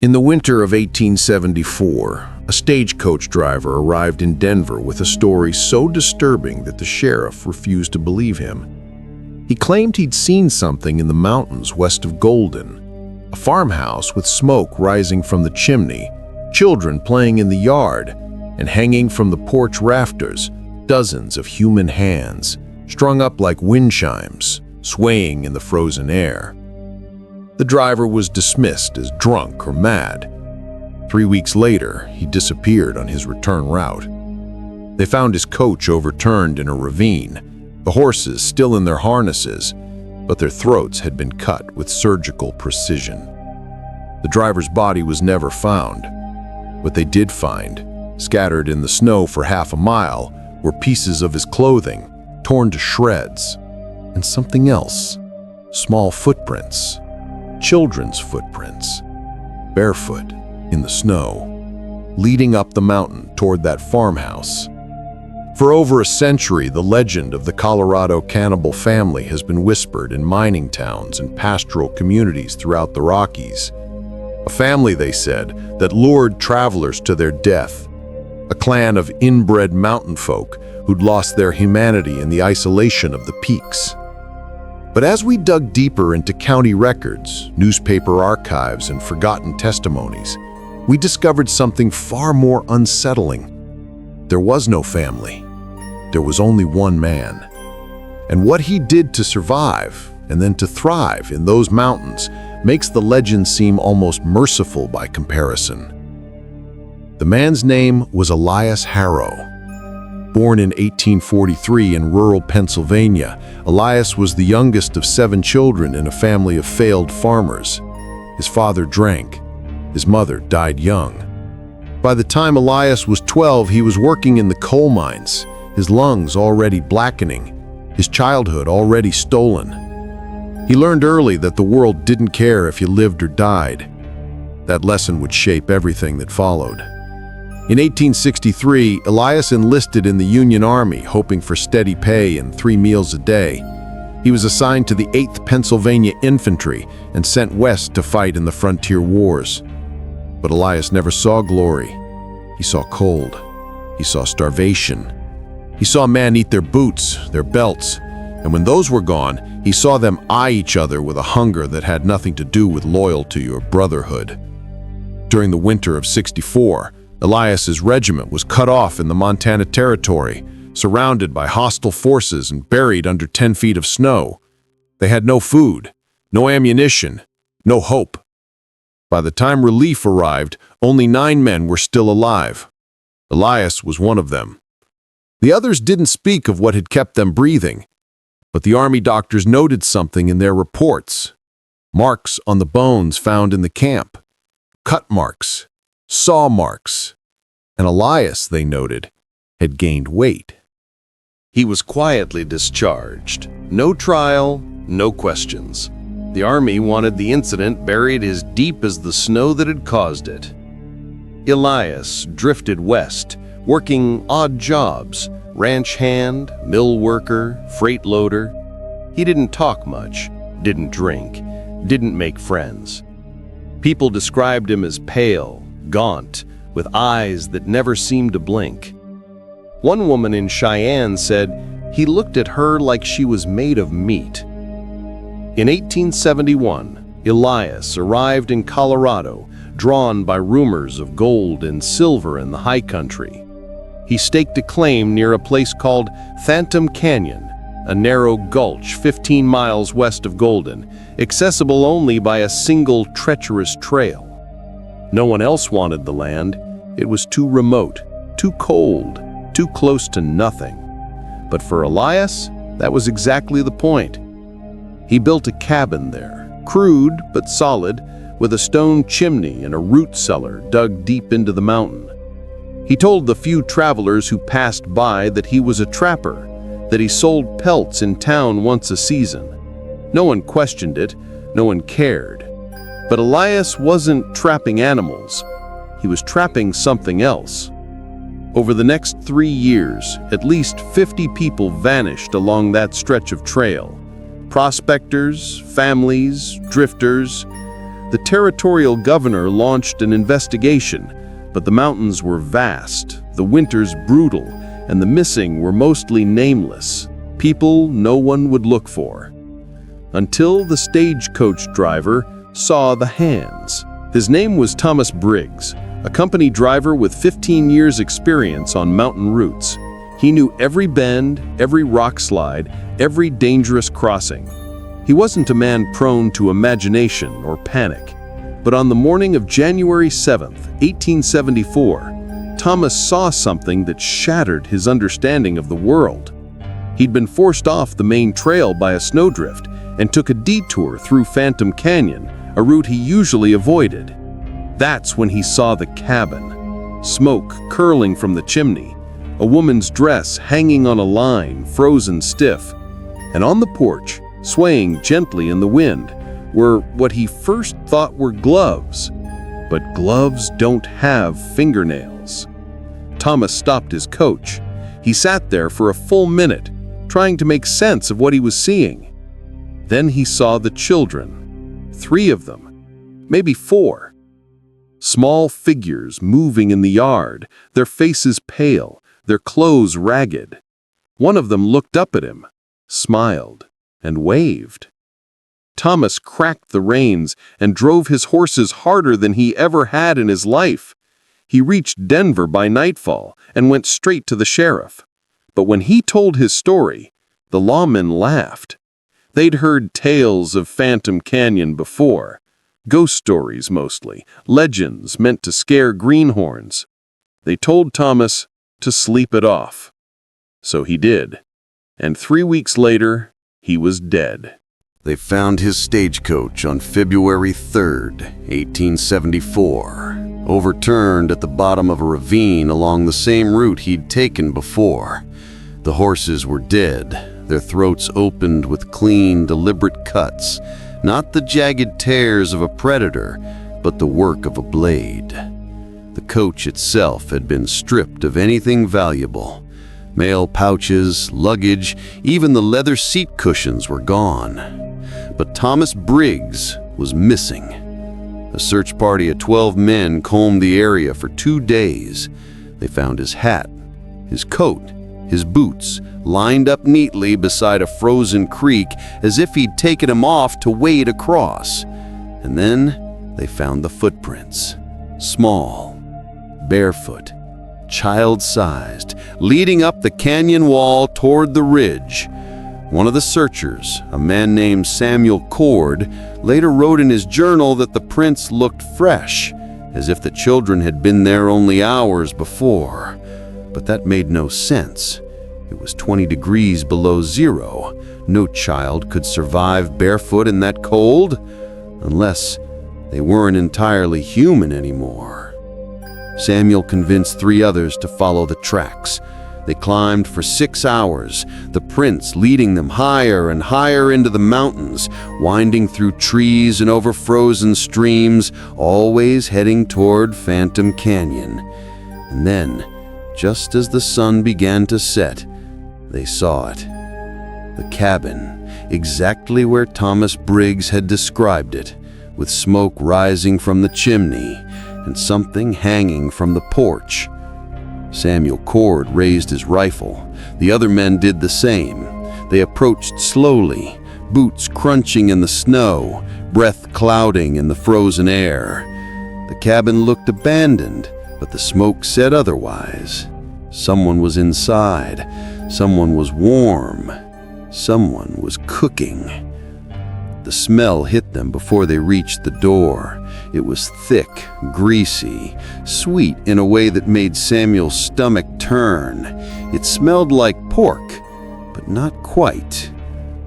In the winter of 1874, a stagecoach driver arrived in Denver with a story so disturbing that the sheriff refused to believe him. He claimed he'd seen something in the mountains west of Golden, a farmhouse with smoke rising from the chimney, children playing in the yard, and hanging from the porch rafters, dozens of human hands, strung up like wind chimes, swaying in the frozen air. The driver was dismissed as drunk or mad. 3 weeks later, he disappeared on his return route. They found his coach overturned in a ravine, the horses still in their harnesses, but their throats had been cut with surgical precision. The driver's body was never found. What they did find, scattered in the snow for half a mile, were pieces of his clothing, torn to shreds, and something else, small footprints. Children's footprints, barefoot in the snow, leading up the mountain toward that farmhouse. For over a century, the legend of the Colorado Cannibal family has been whispered in mining towns and pastoral communities throughout the Rockies. A family, they said, that lured travelers to their death. A clan of inbred mountain folk who'd lost their humanity in the isolation of the peaks. But as we dug deeper into county records, newspaper archives, and forgotten testimonies, we discovered something far more unsettling. There was no family. There was only one man. And what he did to survive, and then to thrive in those mountains, makes the legend seem almost merciful by comparison. The man's name was Elias Harrow. Born in 1843 in rural Pennsylvania, Elias was the youngest of 7 children in a family of failed farmers. His father drank. His mother died young. By the time Elias was 12, he was working in the coal mines, his lungs already blackening, his childhood already stolen. He learned early that the world didn't care if you lived or died. That lesson would shape everything that followed. In 1863, Elias enlisted in the Union Army, hoping for steady pay and 3 meals a day. He was assigned to the 8th Pennsylvania Infantry and sent west to fight in the frontier wars. But Elias never saw glory. He saw cold. He saw starvation. He saw men eat their boots, their belts, and when those were gone, he saw them eye each other with a hunger that had nothing to do with loyalty or brotherhood. During the winter of '64, Elias's regiment was cut off in the Montana Territory, surrounded by hostile forces and buried under 10 feet of snow. They had no food, no ammunition, no hope. By the time relief arrived, only 9 men were still alive. Elias was one of them. The others didn't speak of what had kept them breathing, but the army doctors noted something in their reports. Marks on the bones found in the camp. Cut marks. Saw marks, and Elias, they noted, had gained weight. He was quietly discharged. No trial, no questions. The army wanted the incident buried as deep as the snow that had caused it. Elias drifted west, working odd jobs, ranch hand, mill worker, freight loader. He didn't talk much, didn't drink, didn't make friends. People described him as pale, gaunt, with eyes that never seemed to blink. One woman in Cheyenne said he looked at her like she was made of meat. In 1871, Elias arrived in Colorado, drawn by rumors of gold and silver in the high country. He staked a claim near a place called Phantom Canyon, a narrow gulch 15 miles west of Golden, accessible only by a single treacherous trail. No one else wanted the land. It was too remote, too cold, too close to nothing. But for Elias, that was exactly the point. He built a cabin there, crude but solid, with a stone chimney and a root cellar dug deep into the mountain. He told the few travelers who passed by that he was a trapper, that he sold pelts in town once a season. No one questioned it, no one cared. But Elias wasn't trapping animals. He was trapping something else. Over the next 3 years, at least 50 people vanished along that stretch of trail. Prospectors, families, drifters. The territorial governor launched an investigation, but the mountains were vast, the winters brutal, and the missing were mostly nameless, people no one would look for. Until the stagecoach driver saw the hands. His name was Thomas Briggs, a company driver with 15 years' experience on mountain routes. He knew every bend, every rock slide, every dangerous crossing. He wasn't a man prone to imagination or panic. But on the morning of January 7th, 1874, Thomas saw something that shattered his understanding of the world. He'd been forced off the main trail by a snowdrift and took a detour through Phantom Canyon, a route he usually avoided. That's when he saw the cabin. Smoke curling from the chimney, a woman's dress hanging on a line, frozen stiff, and on the porch, swaying gently in the wind, were what he first thought were gloves. But gloves don't have fingernails. Thomas stopped his coach. He sat there for a full minute, trying to make sense of what he was seeing. Then he saw the children. 3 of them, maybe 4. Small figures moving in the yard, their faces pale, their clothes ragged. One of them looked up at him, smiled, and waved. Thomas cracked the reins and drove his horses harder than he ever had in his life. He reached Denver by nightfall and went straight to the sheriff. But when he told his story, the lawmen laughed. They'd heard tales of Phantom Canyon before. Ghost stories mostly, legends meant to scare greenhorns. They told Thomas to sleep it off. So he did. And 3 weeks later, he was dead. They found his stagecoach on February 3rd, 1874, overturned at the bottom of a ravine along the same route he'd taken before. The horses were dead, their throats opened with clean, deliberate cuts, not the jagged tears of a predator, but the work of a blade. The coach itself had been stripped of anything valuable. Mail pouches, luggage, even the leather seat cushions were gone. But Thomas Briggs was missing. A search party of 12 men combed the area for 2 days. They found his hat, his coat, his boots, lined up neatly beside a frozen creek as if he'd taken them off to wade across. And then they found the footprints. Small, barefoot, child-sized, leading up the canyon wall toward the ridge. One of the searchers, a man named Samuel Cord, later wrote in his journal that the prints looked fresh, as if the children had been there only hours before. But that made no sense. It was 20 degrees below zero. No child could survive barefoot in that cold, unless they weren't entirely human anymore. Samuel convinced 3 others to follow the tracks. They climbed for 6 hours, the prints leading them higher and higher into the mountains, winding through trees and over frozen streams, always heading toward Phantom Canyon. And then, just as the sun began to set, they saw it. The cabin, exactly where Thomas Briggs had described it, with smoke rising from the chimney and something hanging from the porch. Samuel Cord raised his rifle. The other men did the same. They approached slowly, boots crunching in the snow, breath clouding in the frozen air. The cabin looked abandoned, but the smoke said otherwise. Someone was inside. Someone was warm. Someone was cooking. The smell hit them before they reached the door. It was thick, greasy, sweet in a way that made Samuel's stomach turn. It smelled like pork, but not quite.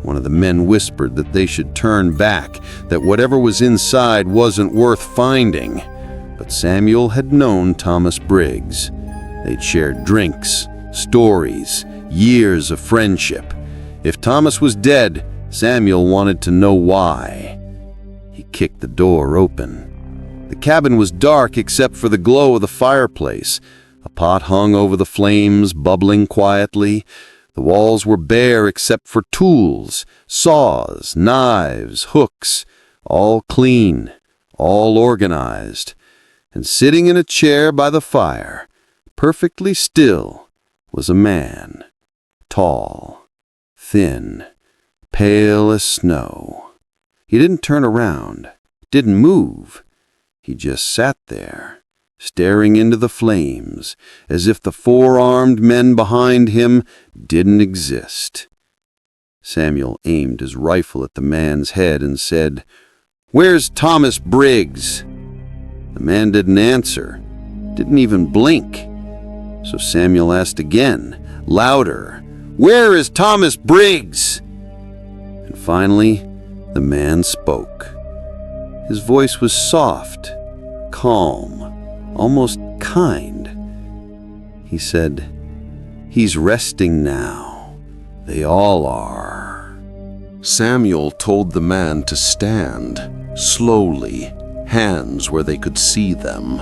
One of the men whispered that they should turn back, that whatever was inside wasn't worth finding. But Samuel had known Thomas Briggs. They'd shared drinks, stories, years of friendship. If Thomas was dead, Samuel wanted to know why. He kicked the door open. The cabin was dark except for the glow of the fireplace. A pot hung over the flames, bubbling quietly. The walls were bare except for tools, saws, knives, hooks, all clean, all organized, and sitting in a chair by the fire, perfectly still, was a man, tall, thin, pale as snow. He didn't turn around, didn't move. He just sat there, staring into the flames, as if the four-armed men behind him didn't exist. Samuel aimed his rifle at the man's head and said, "Where's Thomas Briggs?" The man didn't answer, didn't even blink. So Samuel asked again, louder, "Where is Thomas Briggs?" And finally, the man spoke. His voice was soft, calm, almost kind. He said, "He's resting now. They all are." Samuel told the man to stand, slowly, hands where they could see them.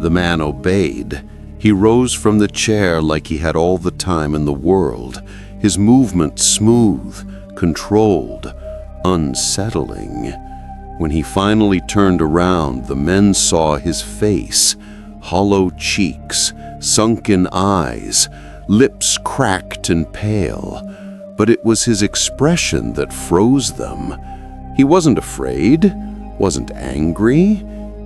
The man obeyed. He rose from the chair like he had all the time in the world, his movement smooth, controlled, unsettling. When he finally turned around, the men saw his face, hollow cheeks, sunken eyes, lips cracked and pale. But it was his expression that froze them. He wasn't afraid, wasn't angry.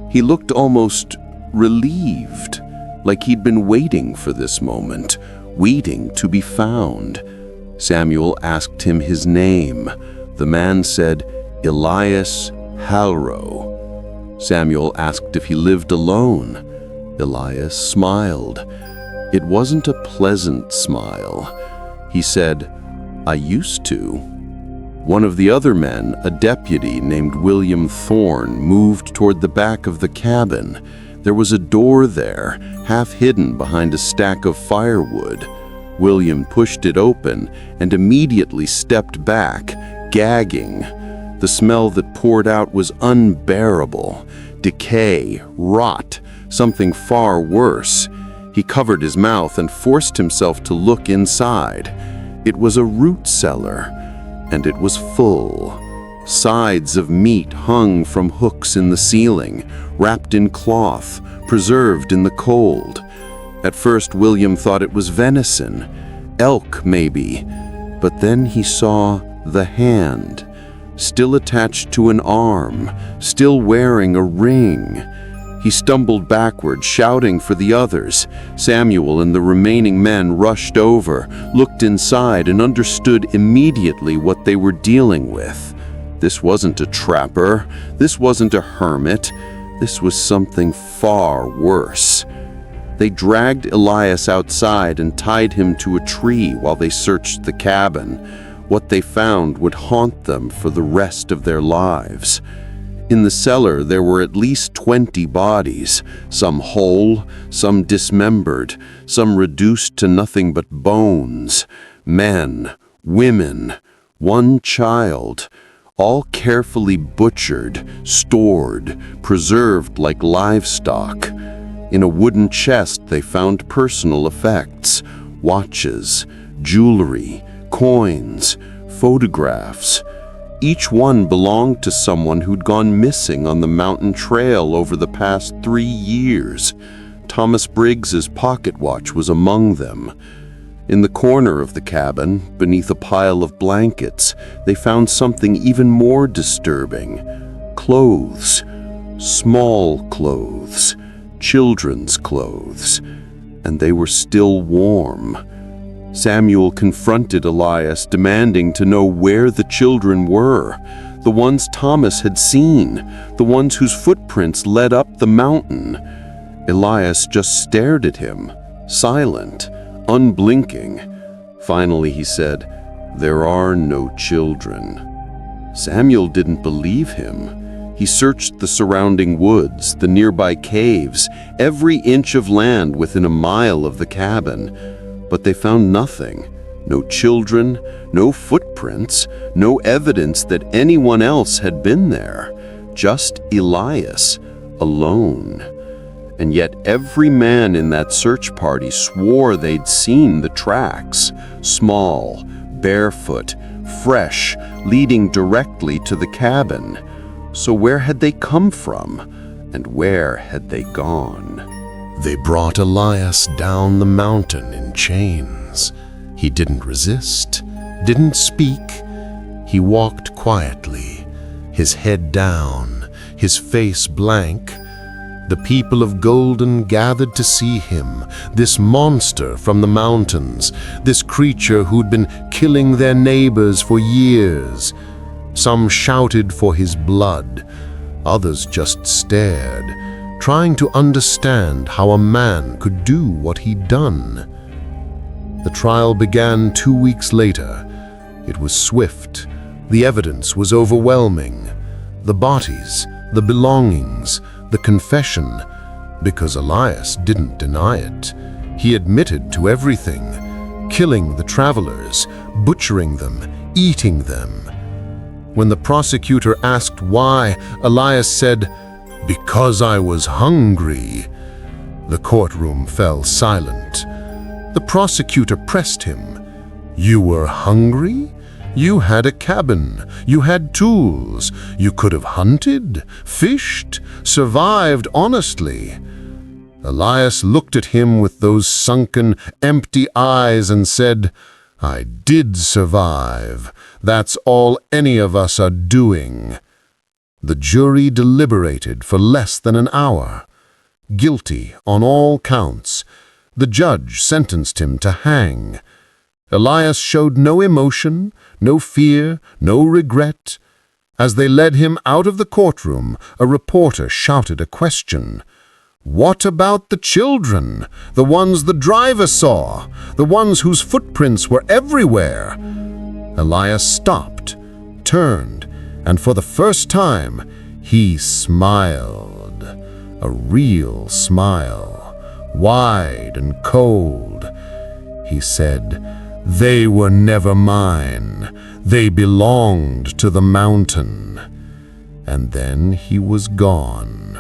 He looked almost relieved, like he'd been waiting for this moment, waiting to be found. Samuel asked him his name. The man said, "Elias Halrow." Samuel asked if he lived alone. Elias smiled. It wasn't a pleasant smile. He said, "I used to." One of the other men, a deputy named William Thorne, moved toward the back of the cabin. There was a door there, half hidden behind a stack of firewood. William pushed it open and immediately stepped back, gagging. The smell that poured out was unbearable. Decay, rot, something far worse. He covered his mouth and forced himself to look inside. It was a root cellar, and it was full. Sides of meat hung from hooks in the ceiling, wrapped in cloth, preserved in the cold. At first, William thought it was venison, elk maybe, but then he saw the hand, still attached to an arm, still wearing a ring. He stumbled backward, shouting for the others. Samuel and the remaining men rushed over, looked inside, and understood immediately what they were dealing with. This wasn't a trapper. This wasn't a hermit. This was something far worse. They dragged Elias outside and tied him to a tree while they searched the cabin. What they found would haunt them for the rest of their lives. In the cellar, there were at least 20 bodies, some whole, some dismembered, some reduced to nothing but bones. Men, women, one child, all carefully butchered, stored, preserved like livestock. In a wooden chest, they found personal effects, watches, jewelry, coins, photographs. Each one belonged to someone who'd gone missing on the mountain trail over the past 3 years. Thomas Briggs's pocket watch was among them. In the corner of the cabin, beneath a pile of blankets, they found something even more disturbing. Clothes. Small clothes. Children's clothes. And they were still warm. Samuel confronted Elias, demanding to know where the children were, the ones Thomas had seen, the ones whose footprints led up the mountain. Elias just stared at him, silent, unblinking. Finally, he said, "There are no children." Samuel didn't believe him. He searched the surrounding woods, the nearby caves, every inch of land within a mile of the cabin. But they found nothing. No children, no footprints, no evidence that anyone else had been there. Just Elias, alone. And yet every man in that search party swore they'd seen the tracks. Small, barefoot, fresh, leading directly to the cabin. So where had they come from, and where had they gone? They brought Elias down the mountain in chains. He didn't resist, didn't speak. He walked quietly, his head down, his face blank. The people of Golden gathered to see him, this monster from the mountains, this creature who'd been killing their neighbors for years. Some shouted for his blood, others just stared, trying to understand how a man could do what he'd done. The trial began 2 weeks later. It was swift. The evidence was overwhelming. The bodies, the belongings, the confession, because Elias didn't deny it. He admitted to everything, killing the travelers, butchering them, eating them. When the prosecutor asked why, Elias said, "Because I was hungry." The courtroom fell silent. The prosecutor pressed him. "You were hungry? You had a cabin, you had tools, you could have hunted, fished, survived honestly." Elias looked at him with those sunken, empty eyes and said, "I did survive. That's all any of us are doing." The jury deliberated for less than an hour. Guilty on all counts, the judge sentenced him to hang. Elias showed no emotion, no fear, no regret. As they led him out of the courtroom, a reporter shouted a question. "What about the children? The ones the driver saw? The ones whose footprints were everywhere?" Elias stopped, turned, and for the first time, he smiled. A real smile, wide and cold. He said, "They were never mine. They belonged to the mountain." And then he was gone.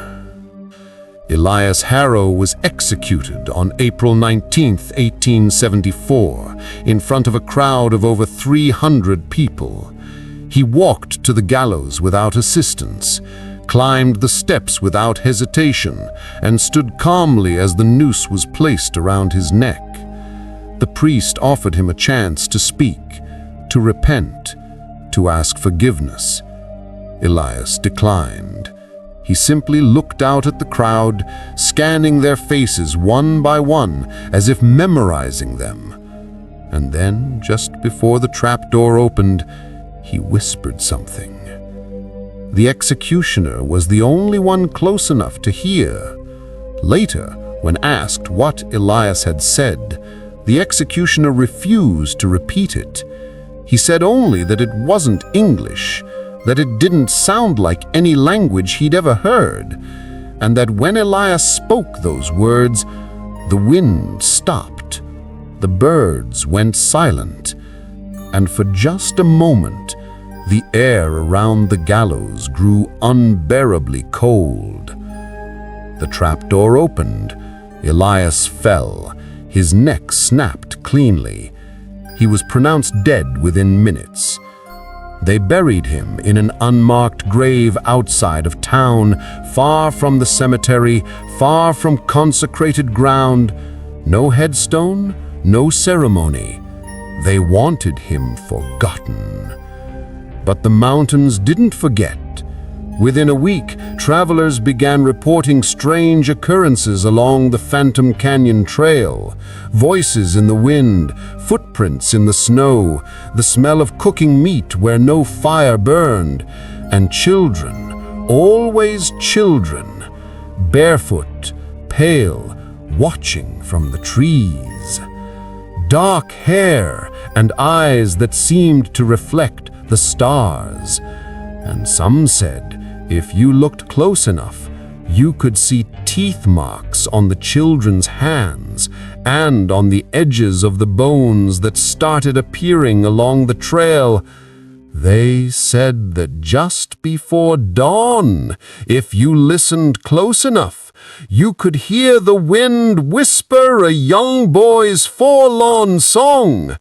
Elias Harrow was executed on April 19, 1874, in front of a crowd of over 300 people. He walked to the gallows without assistance, climbed the steps without hesitation, and stood calmly as the noose was placed around his neck. The priest offered him a chance to speak, to repent, to ask forgiveness. Elias declined. He simply looked out at the crowd, scanning their faces one by one, as if memorizing them. And then, just before the trapdoor opened, he whispered something. The executioner was the only one close enough to hear. Later, when asked what Elias had said, the executioner refused to repeat it. He said only that it wasn't English, that it didn't sound like any language he'd ever heard, and that when Elias spoke those words, the wind stopped, the birds went silent, and for just a moment, the air around the gallows grew unbearably cold. The trapdoor opened. Elias fell. His neck snapped cleanly. He was pronounced dead within minutes. They buried him in an unmarked grave outside of town, far from the cemetery, far from consecrated ground. No headstone, no ceremony. They wanted him forgotten. But the mountains didn't forget. Within a week, travelers began reporting strange occurrences along the Phantom Canyon Trail. Voices in the wind, footprints in the snow, the smell of cooking meat where no fire burned, and children, always children, barefoot, pale, watching from the trees. Dark hair and eyes that seemed to reflect the stars. And some said, if you looked close enough, you could see teeth marks on the children's hands and on the edges of the bones that started appearing along the trail. They said that just before dawn, if you listened close enough, you could hear the wind whisper a young boy's forlorn song.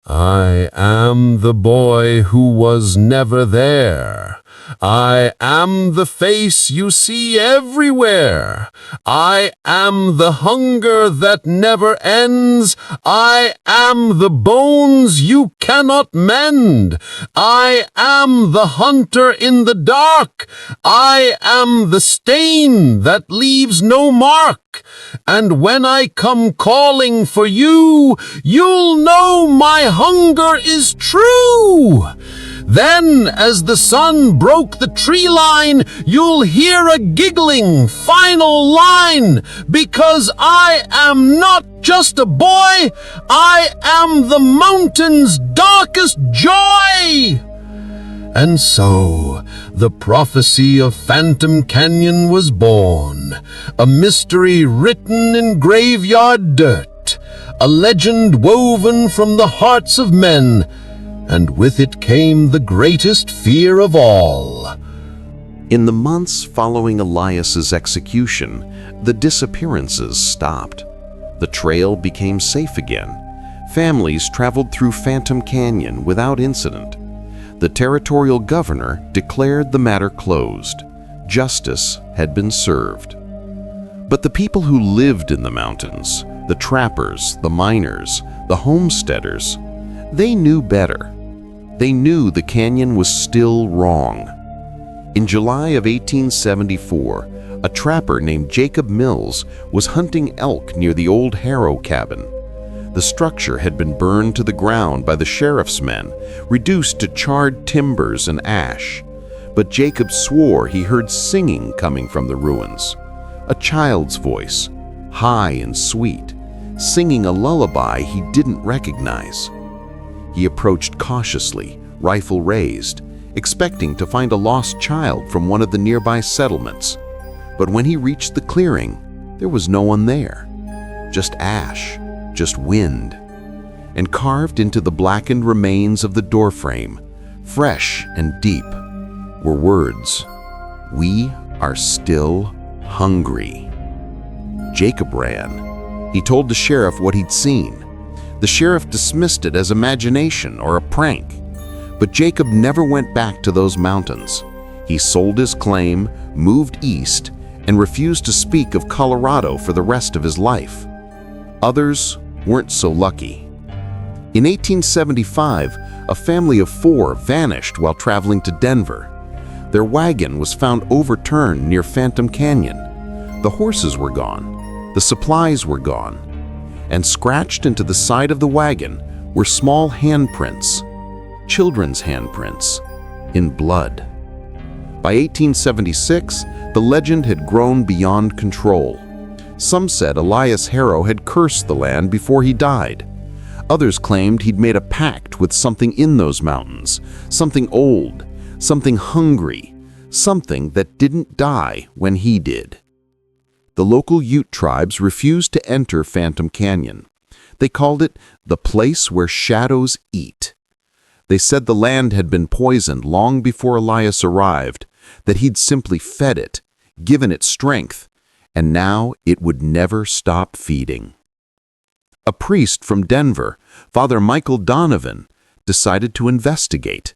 I am the boy who was never there. I am the face you see everywhere. I am the hunger that never ends. I am the bones you cannot mend. I am the hunter in the dark. I am the stain that leaves no mark. And when I come calling for you, you'll know my hunger is true. Then, as the sun broke the tree line, you'll hear a giggling final line, because I am not just a boy, I am the mountain's darkest joy. And so, the prophecy of Phantom Canyon was born, a mystery written in graveyard dirt, a legend woven from the hearts of men, and with it came the greatest fear of all. In the months following Elias's execution, the disappearances stopped. The trail became safe again. Families traveled through Phantom Canyon without incident. The territorial governor declared the matter closed. Justice had been served. But the people who lived in the mountains, the trappers, the miners, the homesteaders, they knew better. They knew the canyon was still wrong. In July of 1874, a trapper named Jacob Mills was hunting elk near the old Harrow cabin. The structure had been burned to the ground by the sheriff's men, reduced to charred timbers and ash. But Jacob swore he heard singing coming from the ruins. A child's voice, high and sweet, singing a lullaby he didn't recognize. He approached cautiously, rifle raised, expecting to find a lost child from one of the nearby settlements. But when he reached the clearing, there was no one there. Just ash, just wind. And carved into the blackened remains of the doorframe, fresh and deep, were words, "We are still hungry." Jacob ran. He told the sheriff what he'd seen. The sheriff dismissed it as imagination or a prank. But Jacob never went back to those mountains. He sold his claim, moved east, and refused to speak of Colorado for the rest of his life. Others weren't so lucky. In 1875, a family of 4 vanished while traveling to Denver. Their wagon was found overturned near Phantom Canyon. The horses were gone. The supplies were gone. And scratched into the side of the wagon were small handprints, children's handprints, in blood. By 1876, the legend had grown beyond control. Some said Elias Harrow had cursed the land before he died. Others claimed he'd made a pact with something in those mountains, something old, something hungry, something that didn't die when he did. The local Ute tribes refused to enter Phantom Canyon. They called it the place where shadows eat. They said the land had been poisoned long before Elias arrived, that he'd simply fed it, given it strength, and now it would never stop feeding. A priest from Denver, Father Michael Donovan, decided to investigate.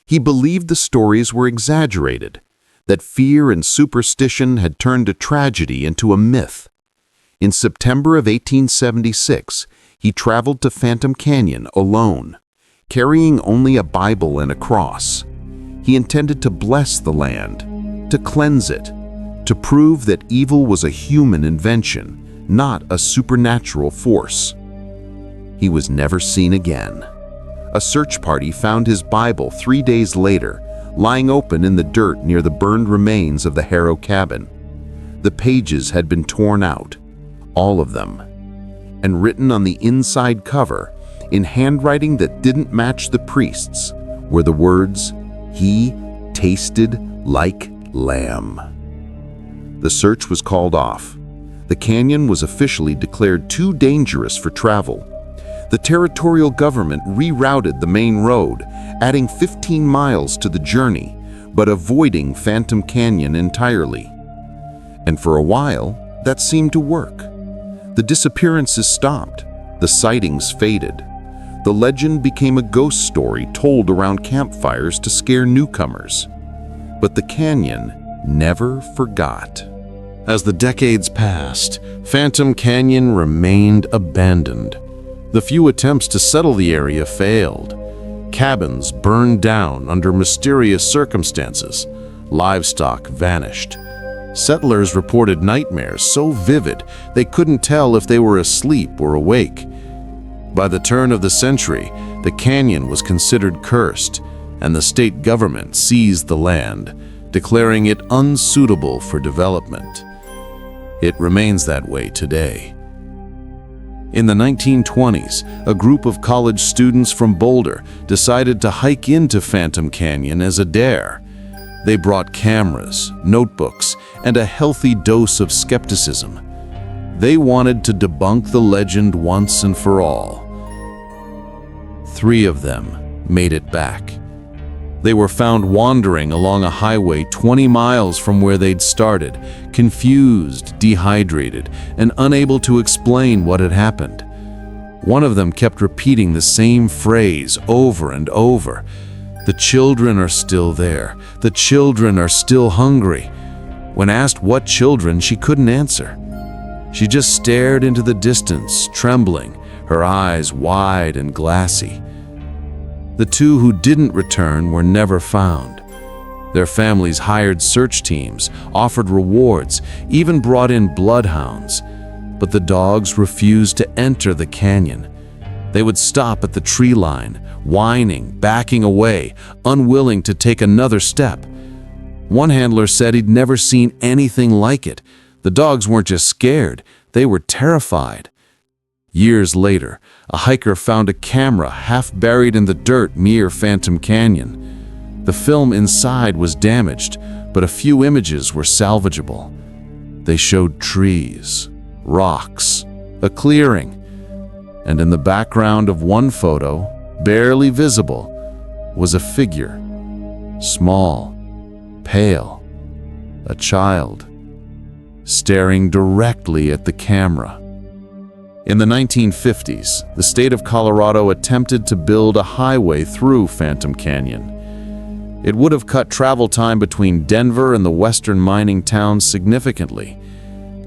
He believed the stories were exaggerated, that fear and superstition had turned a tragedy into a myth. In September of 1876, he traveled to Phantom Canyon alone, carrying only a Bible and a cross. He intended to bless the land, to cleanse it, to prove that evil was a human invention, not a supernatural force. He was never seen again. A search party found his Bible 3 days later, lying open in the dirt near the burned remains of the Harrow cabin. The pages had been torn out, all of them, and written on the inside cover, in handwriting that didn't match the priest's, were the words, "He tasted like lamb." The search was called off. The canyon was officially declared too dangerous for travel. The territorial government rerouted the main road, adding 15 miles to the journey, but avoiding Phantom Canyon entirely. And for a while, that seemed to work. The disappearances stopped. The sightings faded. The legend became a ghost story told around campfires to scare newcomers. But the canyon never forgot. As the decades passed, Phantom Canyon remained abandoned. The few attempts to settle the area failed. Cabins burned down under mysterious circumstances. Livestock vanished. Settlers reported nightmares so vivid they couldn't tell if they were asleep or awake. By the turn of the century, the canyon was considered cursed, and the state government seized the land, declaring it unsuitable for development. It remains that way today. In the 1920s, a group of college students from Boulder decided to hike into Phantom Canyon as a dare. They brought cameras, notebooks, and a healthy dose of skepticism. They wanted to debunk the legend once and for all. 3 of them made it back. They were found wandering along a highway 20 miles from where they'd started, confused, dehydrated, and unable to explain what had happened. One of them kept repeating the same phrase over and over. "The children are still there. The children are still hungry." When asked what children, she couldn't answer. She just stared into the distance, trembling, her eyes wide and glassy. The 2 who didn't return were never found. Their families hired search teams, offered rewards, even brought in bloodhounds. But the dogs refused to enter the canyon. They would stop at the tree line, whining, backing away, unwilling to take another step. One handler said he'd never seen anything like it. The dogs weren't just scared, they were terrified. Years later, a hiker found a camera half buried in the dirt near Phantom Canyon. The film inside was damaged, but a few images were salvageable. They showed trees, rocks, a clearing, and in the background of one photo, barely visible, was a figure, small, pale, a child, staring directly at the camera. In the 1950s, the state of Colorado attempted to build a highway through Phantom Canyon. It would have cut travel time between Denver and the western mining towns significantly.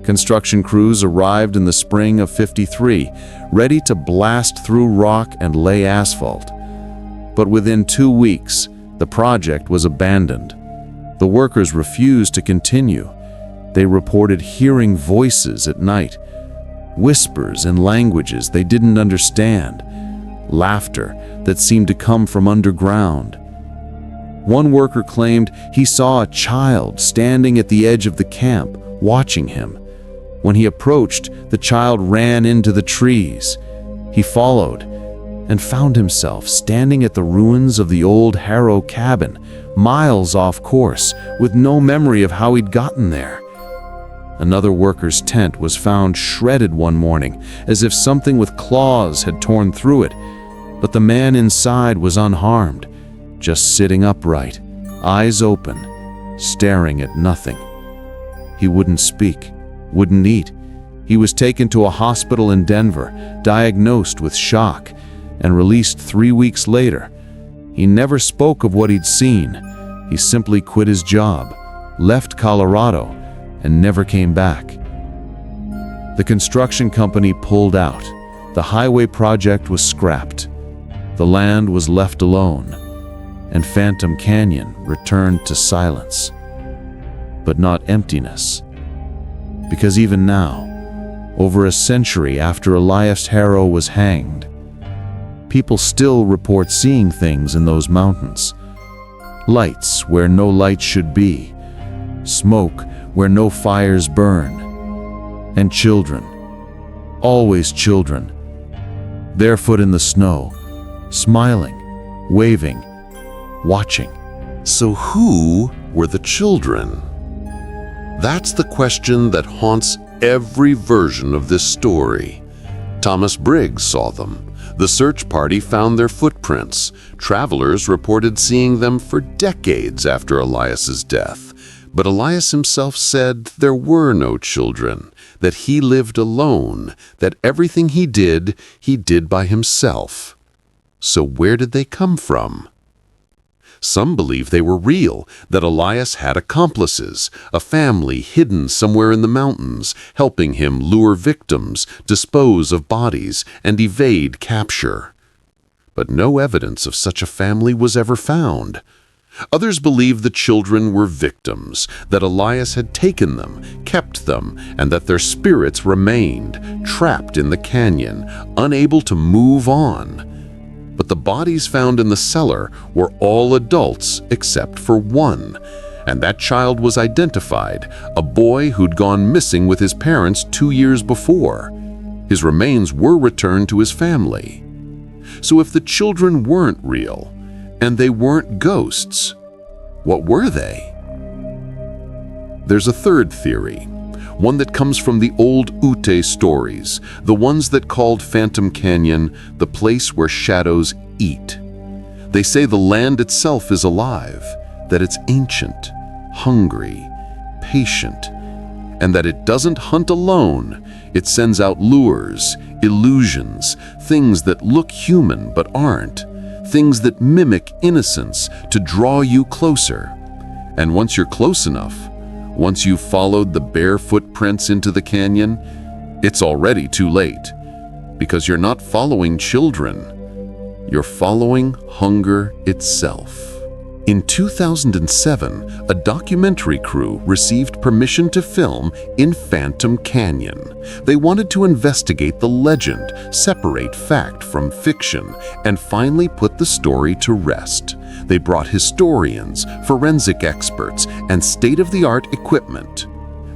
Construction crews arrived in the spring of '53, ready to blast through rock and lay asphalt. But within 2 weeks, the project was abandoned. The workers refused to continue. They reported hearing voices at night, whispers in languages they didn't understand, laughter that seemed to come from underground. One worker claimed he saw a child standing at the edge of the camp, watching him. When he approached, the child ran into the trees. He followed and found himself standing at the ruins of the old Harrow cabin, miles off course, with no memory of how he'd gotten there. Another worker's tent was found shredded one morning, as if something with claws had torn through it. But the man inside was unharmed, just sitting upright, eyes open, staring at nothing. He wouldn't speak, wouldn't eat. He was taken to a hospital in Denver, diagnosed with shock, and released 3 weeks later. He never spoke of what he'd seen. He simply quit his job, left Colorado, and never came back. The construction company pulled out. The highway project was scrapped. The land was left alone, and Phantom Canyon returned to silence. But not emptiness. Because even now, over a century after Elias Harrow was hanged, people still report seeing things in those mountains. Lights where no light should be, smoke where no fires burn, and children, always children, barefoot in the snow, smiling, waving, watching. So who were the children? That's the question that haunts every version of this story. Thomas Briggs saw them. The search party found their footprints. Travelers reported seeing them for decades after Elias's death. But Elias himself said there were no children, that he lived alone, that everything he did by himself. So where did they come from? Some believe they were real, that Elias had accomplices, a family hidden somewhere in the mountains, helping him lure victims, dispose of bodies, and evade capture. But no evidence of such a family was ever found. Others believe the children were victims, that Elias had taken them, kept them, and that their spirits remained, trapped in the canyon, unable to move on. But the bodies found in the cellar were all adults except for one, and that child was identified, a boy who'd gone missing with his parents 2 years before. His remains were returned to his family. So if the children weren't real, and they weren't ghosts, what were they? There's a third theory, one that comes from the old Ute stories, the ones that called Phantom Canyon the place where shadows eat. They say the land itself is alive, that it's ancient, hungry, patient, and that it doesn't hunt alone. It sends out lures, illusions, things that look human but aren't, things that mimic innocence to draw you closer. And once you're close enough, once you've followed the bare footprints into the canyon, it's already too late, because you're not following children. You're following hunger itself. In 2007, a documentary crew received permission to film in Phantom Canyon. They wanted to investigate the legend, separate fact from fiction, and finally put the story to rest. They brought historians, forensic experts, and state-of-the-art equipment.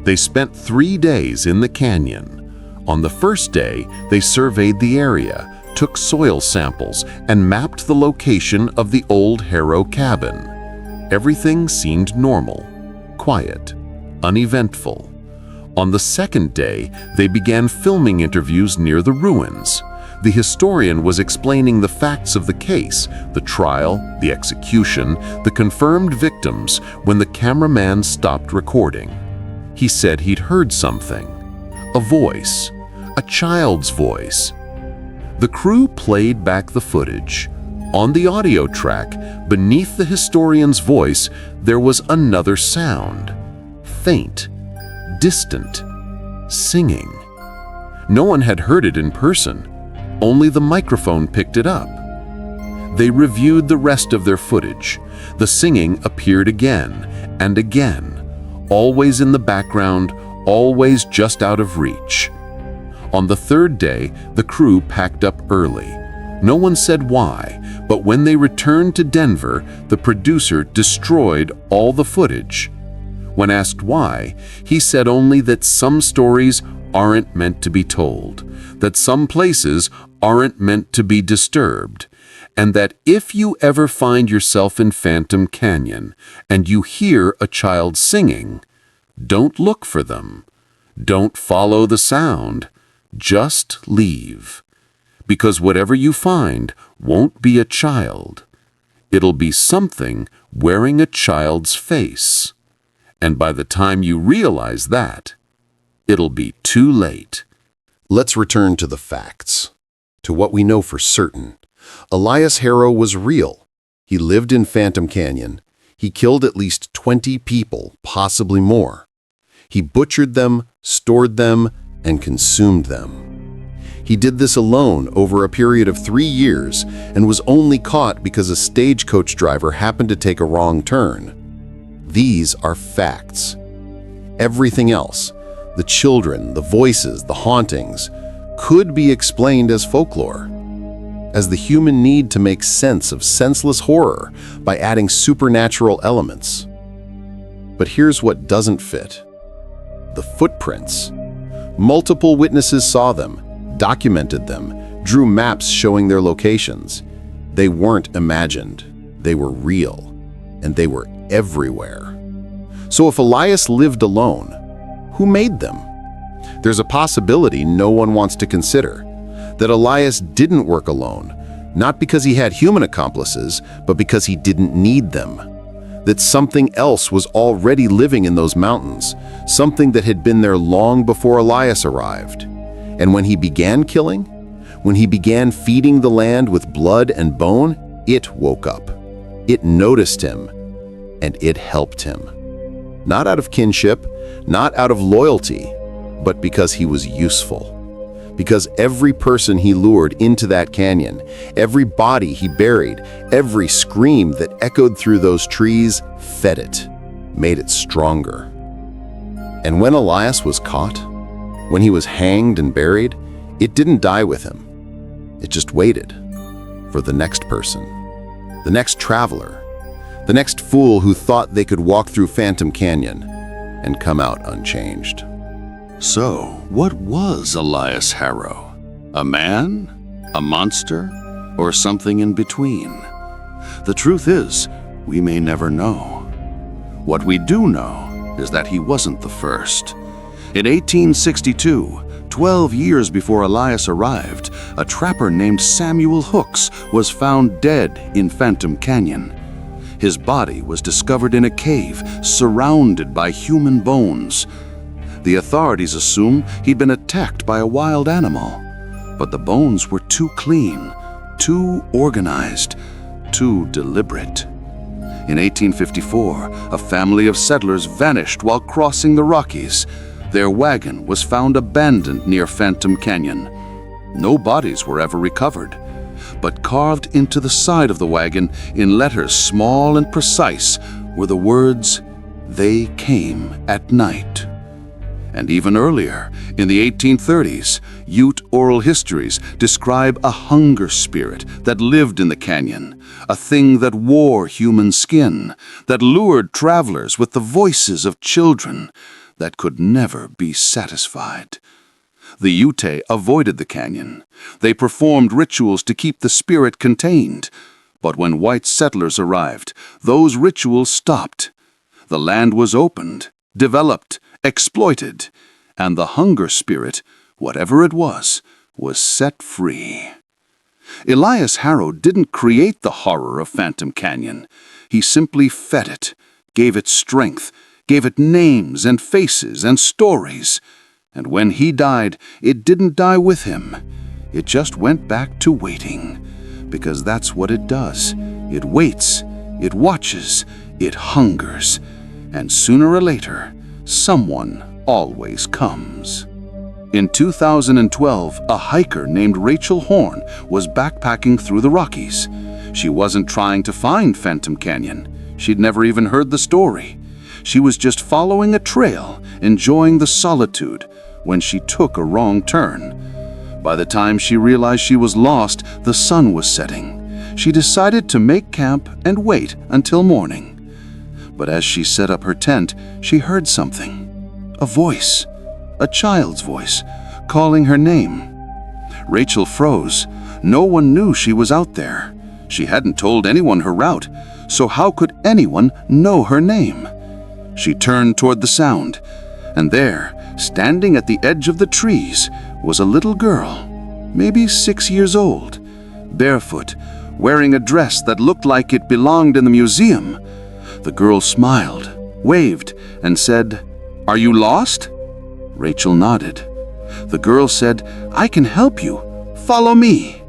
They spent 3 days in the canyon. On the first day, they surveyed the area, took soil samples, and mapped the location of the old Harrow cabin. Everything seemed normal, quiet, uneventful. On the second day, they began filming interviews near the ruins. The historian was explaining the facts of the case, the trial, the execution, the confirmed victims, when the cameraman stopped recording. He said he'd heard something, a voice, a child's voice. The crew played back the footage. On the audio track, beneath the historian's voice, there was another sound. Faint, distant, singing. No one had heard it in person. Only the microphone picked it up. They reviewed the rest of their footage. The singing appeared again and again, always in the background, always just out of reach. On the third day, the crew packed up early. No one said why, but when they returned to Denver, the producer destroyed all the footage. When asked why, he said only that some stories aren't meant to be told, that some places aren't meant to be disturbed, and that if you ever find yourself in Phantom Canyon and you hear a child singing, don't look for them. Don't follow the sound. Just leave. Because whatever you find won't be a child. It'll be something wearing a child's face. And by the time you realize that, it'll be too late. Let's return to the facts, to what we know for certain. Elias Harrow was real. He lived in Phantom Canyon. He killed at least 20 people, possibly more. He butchered them, stored them, and consumed them. He did this alone over a period of 3 years and was only caught because a stagecoach driver happened to take a wrong turn. These are facts. Everything else, the children, the voices, the hauntings, could be explained as folklore, as the human need to make sense of senseless horror by adding supernatural elements. But here's what doesn't fit. The footprints. Multiple witnesses saw them, documented them, drew maps showing their locations. They weren't imagined. They were real, and they were everywhere. So if Elias lived alone, who made them? There's a possibility no one wants to consider, that Elias didn't work alone, not because he had human accomplices, but because he didn't need them. That something else was already living in those mountains, something that had been there long before Elias arrived. And when he began killing, when he began feeding the land with blood and bone, it woke up. It noticed him, and it helped him. Not out of kinship, not out of loyalty, but because he was useful. Because every person he lured into that canyon, every body he buried, every scream that echoed through those trees fed it, made it stronger. And when Elias was caught, when he was hanged and buried, it didn't die with him. It just waited for the next person, the next traveler, the next fool who thought they could walk through Phantom Canyon and come out unchanged. So, what was Elias Harrow? A man? A monster? Or something in between? The truth is, we may never know. What we do know is that he wasn't the first. In 1862, 12 years before Elias arrived, a trapper named Samuel Hooks was found dead in Phantom Canyon. His body was discovered in a cave surrounded by human bones. The authorities assume he'd been attacked by a wild animal, but the bones were too clean, too organized, too deliberate. In 1854, a family of settlers vanished while crossing the Rockies. Their wagon was found abandoned near Phantom Canyon. No bodies were ever recovered, but carved into the side of the wagon in letters small and precise were the words, "They came at night." And even earlier, in the 1830s, Ute oral histories describe a hunger spirit that lived in the canyon, a thing that wore human skin, that lured travelers with the voices of children, that could never be satisfied. The Ute avoided the canyon. They performed rituals to keep the spirit contained. But when white settlers arrived, those rituals stopped. The land was opened, developed, exploited, and the hunger spirit, whatever it was set free. Elias Harrow didn't create the horror of Phantom Canyon. He simply fed it, gave it strength, gave it names and faces and stories. And when he died, it didn't die with him. It just went back to waiting, because that's what it does. It waits, it watches, it hungers, and sooner or later, someone always comes. In 2012, a hiker named Rachel Horn was backpacking through the Rockies. She wasn't trying to find Phantom Canyon. She'd never even heard the story. She was just following a trail, enjoying the solitude, when she took a wrong turn. By the time she realized she was lost, the sun was setting. She decided to make camp and wait until morning. But as she set up her tent, she heard something. A voice, a child's voice, calling her name. Rachel froze. No one knew she was out there. She hadn't told anyone her route, so how could anyone know her name? She turned toward the sound, and there, standing at the edge of the trees, was a little girl, maybe 6 years old, barefoot, wearing a dress that looked like it belonged in the museum. The girl smiled, waved, and said, "Are you lost?" Rachel nodded. The girl said, "I can help you. Follow me."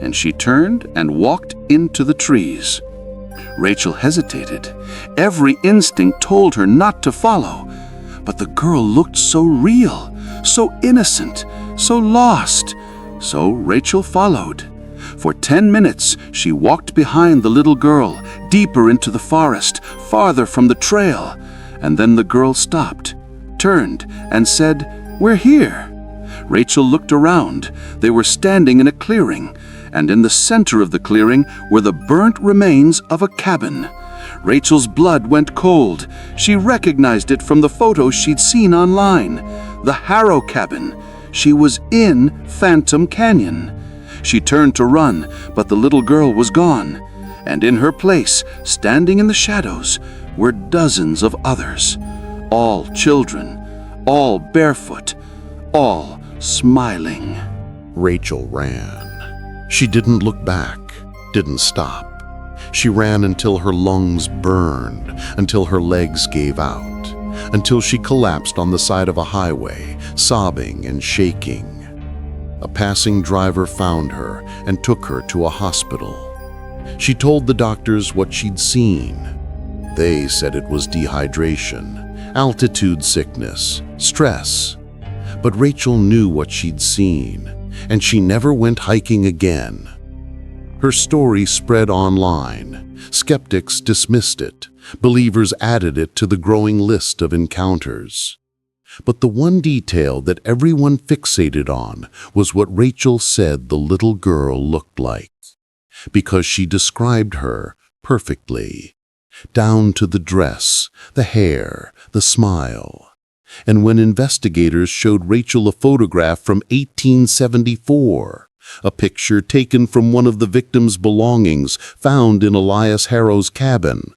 And she turned and walked into the trees. Rachel hesitated. Every instinct told her not to follow. But the girl looked so real, so innocent, so lost. So Rachel followed. For 10 minutes, she walked behind the little girl, deeper into the forest, farther from the trail. And then the girl stopped, turned, and said, "We're here." Rachel looked around. They were standing in a clearing, and in the center of the clearing were the burnt remains of a cabin. Rachel's blood went cold. She recognized it from the photos she'd seen online. The Harrow cabin. She was in Phantom Canyon. She turned to run, but the little girl was gone. And in her place, standing in the shadows, were dozens of others. All children, all barefoot, all smiling. Rachel ran. She didn't look back, didn't stop. She ran until her lungs burned, until her legs gave out, until she collapsed on the side of a highway, sobbing and shaking. A passing driver found her and took her to a hospital. She told the doctors what she'd seen. They said it was dehydration, altitude sickness, stress. But Rachel knew what she'd seen, and she never went hiking again. Her story spread online. Skeptics dismissed it. Believers added it to the growing list of encounters. But the one detail that everyone fixated on was what Rachel said the little girl looked like, because she described her perfectly, down to the dress, the hair, the smile. And when investigators showed Rachel a photograph from 1874, a picture taken from one of the victim's belongings found in Elias Harrow's cabin,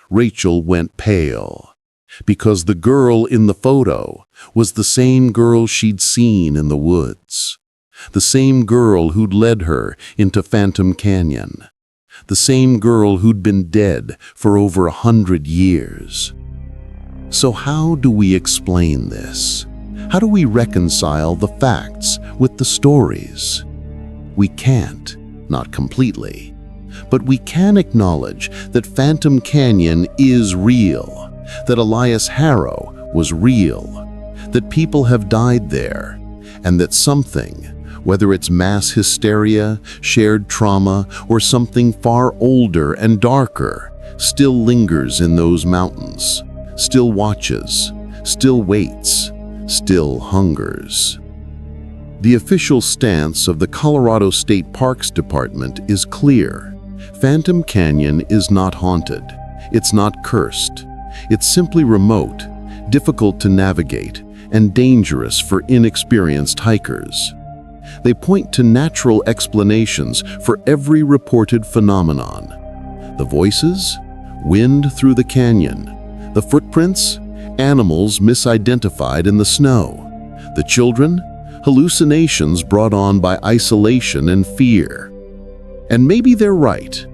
Rachel went pale, because the girl in the photo was the same girl she'd seen in the woods, the same girl who'd led her into Phantom Canyon, the same girl who'd been dead for over 100 years. So how do we explain this? How do we reconcile the facts with the stories? We can't, not completely, but we can acknowledge that Phantom Canyon is real, that Elias Harrow was real, that people have died there, and that something, whether it's mass hysteria, shared trauma, or something far older and darker, still lingers in those mountains, still watches, still waits, still hungers. The official stance of the Colorado State Parks Department is clear. Phantom Canyon is not haunted. It's not cursed. It's simply remote, difficult to navigate, and dangerous for inexperienced hikers. They point to natural explanations for every reported phenomenon. The voices, wind through the canyon. The footprints, animals misidentified in the snow. The children, hallucinations brought on by isolation and fear. And maybe they're right.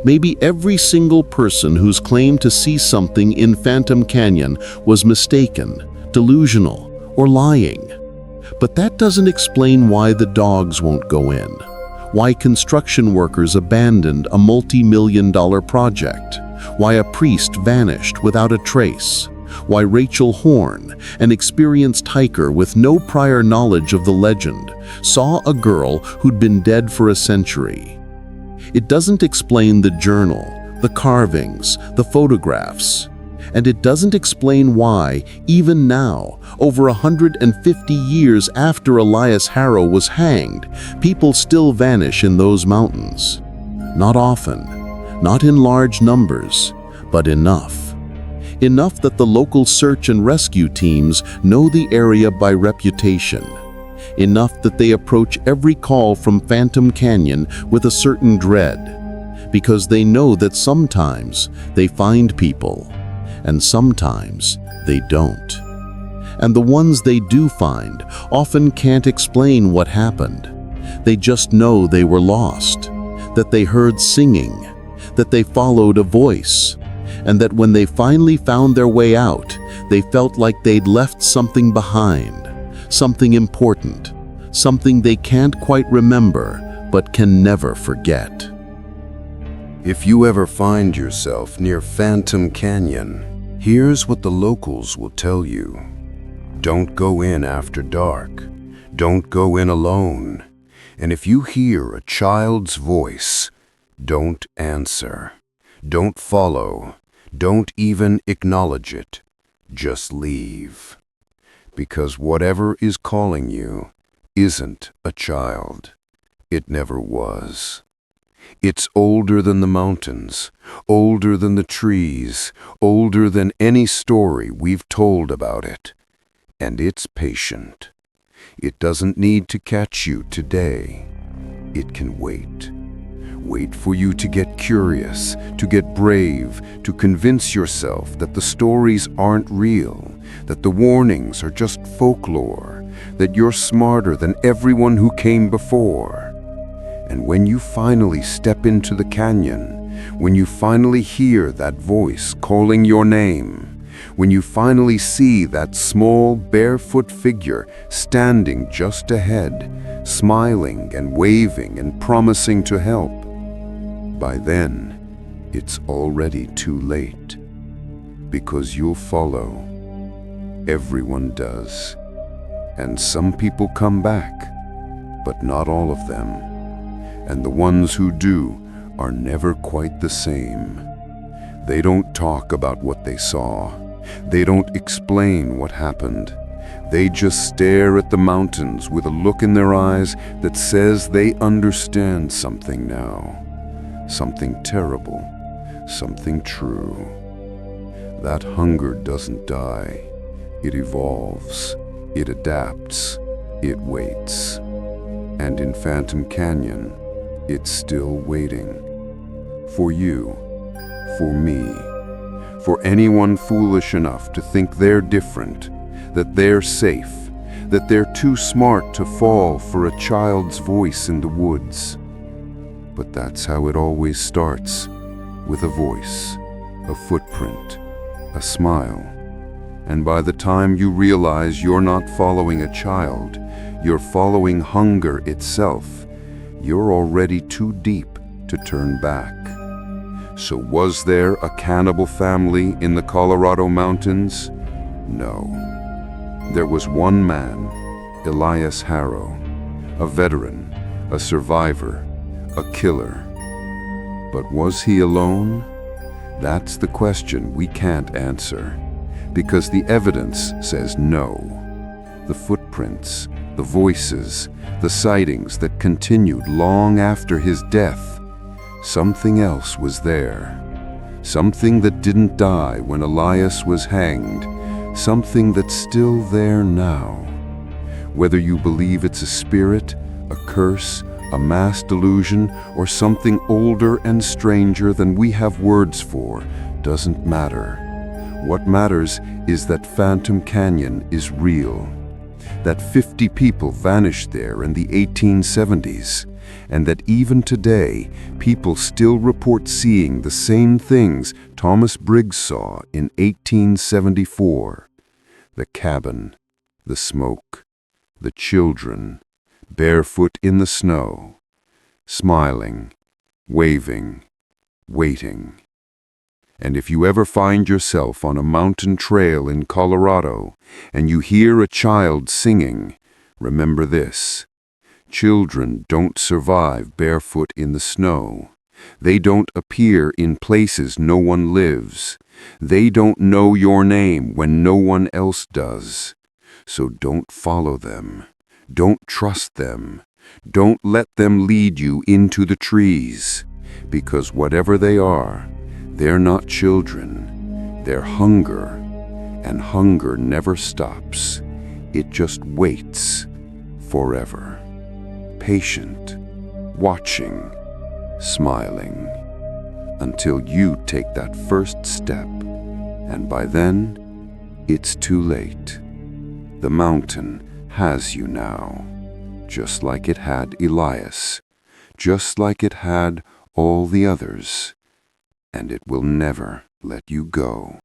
Maybe every single person who's claimed to see something in Phantom Canyon was mistaken, delusional, or lying. But that doesn't explain why the dogs won't go in, why construction workers abandoned a multi-million-dollar project, why a priest vanished without a trace, why Rachel Horn, an experienced hiker with no prior knowledge of the legend, saw a girl who'd been dead for a century. It doesn't explain the journal, the carvings, the photographs. And it doesn't explain why, even now, over 150 years after Elias Harrow was hanged, people still vanish in those mountains. Not often, not in large numbers, but enough. Enough that the local search and rescue teams know the area by reputation. Enough that they approach every call from Phantom Canyon with a certain dread, because they know that sometimes they find people, and sometimes they don't. And the ones they do find often can't explain what happened. They just know they were lost, that they heard singing, that they followed a voice, and that when they finally found their way out, they felt like they'd left something behind, something important, something they can't quite remember but can never forget. If you ever find yourself near Phantom Canyon, here's what the locals will tell you. Don't go in after dark. Don't go in alone. And if you hear a child's voice, don't answer. Don't follow. Don't even acknowledge it. Just leave. Because whatever is calling you isn't a child. It never was. It's older than the mountains, older than the trees, older than any story we've told about it. And it's patient. It doesn't need to catch you today. It can wait. Wait for you to get curious, to get brave, to convince yourself that the stories aren't real, that the warnings are just folklore, that you're smarter than everyone who came before. And when you finally step into the canyon, when you finally hear that voice calling your name, when you finally see that small barefoot figure standing just ahead, smiling and waving and promising to help, But by then, it's already too late. Because you'll follow. Everyone does. And some people come back, but not all of them. And the ones who do are never quite the same. They don't talk about what they saw. They don't explain what happened. They just stare at the mountains with a look in their eyes that says they understand something now. Something terrible, something true. That hunger doesn't die. It evolves. It adapts. It waits. And in Phantom Canyon, it's still waiting. For you. For me. For anyone foolish enough to think they're different, that they're safe, that they're too smart to fall for a child's voice in the woods. But that's how it always starts, with a voice, a footprint, a smile. And by the time you realize you're not following a child, you're following hunger itself, you're already too deep to turn back. So was there a cannibal family in the Colorado mountains? No. There was one man, Elias Harrow, a veteran, a survivor, a killer. But was he alone? That's the question we can't answer, because the evidence says no. The footprints, the voices, the sightings that continued long after his death, something else was there. Something that didn't die when Elias was hanged, something that's still there now. Whether you believe it's a spirit, a curse, a mass delusion, or something older and stranger than we have words for, doesn't matter. What matters is that Phantom Canyon is real. That 50 people vanished there in the 1870s, and that even today, people still report seeing the same things Thomas Briggs saw in 1874. The cabin, the smoke, the children, barefoot in the snow, smiling, waving, waiting. And if you ever find yourself on a mountain trail in Colorado and you hear a child singing, remember this. Children don't survive barefoot in the snow. They don't appear in places no one lives. They don't know your name when no one else does. So don't follow them. Don't trust them. Don't let them lead you into the trees. Because whatever they are, they're not children. They're hunger. And hunger never stops. It just waits forever. Patient, watching, smiling, until you take that first step, and by then, it's too late. The mountain has you now, just like it had Elias, just like it had all the others, and it will never let you go.